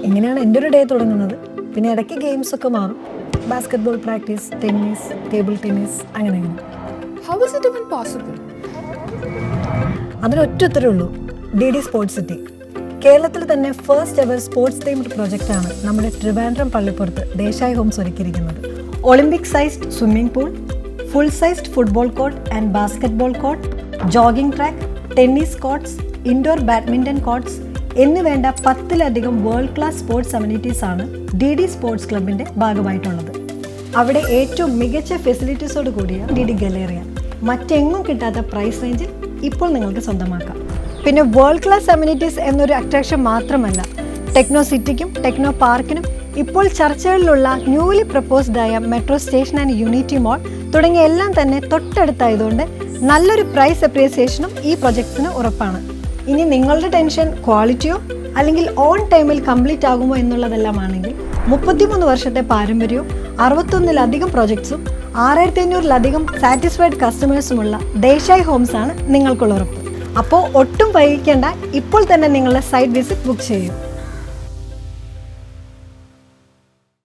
ഇങ്ങനെയാണ് എൻ്റെ ഒരു ഡേ തുടങ്ങുന്നത്. പിന്നെ ഇടയ്ക്ക് ഗെയിംസ് ഒക്കെ മാറും. Basketball practice, tennis, table tennis, അങ്ങനെ അങ്ങനെ. How is it even possible? അതിനൊറ്റ ഉത്തരവുള്ളൂ, DD സ്പോർട്സ് സിറ്റി. കേരളത്തിൽ തന്നെ ഫസ്റ്റ് എവർ സ്പോർട്സ് തീംഡ് പ്രൊജക്റ്റാണ് നമ്മുടെ ട്രിവാൻഡ്രം പള്ളിപ്പുറത്ത് ദേശായി ഹോംസ് ഒരുക്കിയിരിക്കുന്നത്. Olympic sized swimming pool, full sized football court and basketball court, jogging track, tennis courts, indoor badminton courts എന്നുവേണ്ട 10-ലധികം വേൾഡ് ക്ലാസ് സ്പോർട്സ് അമ്യൂണിറ്റീസ് ആണ് DD സ്പോർട്സ് ക്ലബിൻ്റെ ഭാഗമായിട്ടുള്ളത്. അവിടെ ഏറ്റവും മികച്ച ഫെസിലിറ്റീസോട് കൂടിയ DD ഗലേറിയ മറ്റെങ്ങും കിട്ടാത്ത പ്രൈസ് റേഞ്ചിൽ ഇപ്പോൾ നിങ്ങൾക്ക് സ്വന്തമാക്കാം. പിന്നെ വേൾഡ് ക്ലാസ് അമ്യൂണിറ്റീസ് എന്നൊരു അട്രാക്ഷൻ മാത്രമല്ല, ടെക്നോ സിറ്റിക്കും ടെക്നോ പാർക്കിനും ഇപ്പോൾ ചർച്ചകളിലുള്ള ന്യൂലി പ്രപ്പോസ്ഡായ metro station and unity mall തുടങ്ങിയ എല്ലാം തന്നെ തൊട്ടടുത്തായതുകൊണ്ട് നല്ലൊരു പ്രൈസ് അപ്രിസിയേഷനും ഈ പ്രൊജക്ട്സിന് ഉറപ്പാണ്. ഇനി നിങ്ങളുടെ ടെൻഷൻ ക്വാളിറ്റിയോ അല്ലെങ്കിൽ ഓൺ ടൈമിൽ കംപ്ലീറ്റ് ആകുമോ എന്നുള്ളതെല്ലാം ആണെങ്കിൽ 33 വർഷത്തെ പാരമ്പര്യവും 61-ലധികം പ്രൊജക്ട്സും 6500-ലധികം സാറ്റിസ്ഫൈഡ് കസ്റ്റമേഴ്സുമുള്ള ദേശായി ഹോംസ് ആണ് നിങ്ങൾക്കുള്ള ഉറപ്പ്. അപ്പോൾ ഒട്ടും വൈകിക്കേണ്ട, ഇപ്പോൾ തന്നെ നിങ്ങളുടെ സൈറ്റ് വിസിറ്റ് ബുക്ക് ചെയ്യൂ.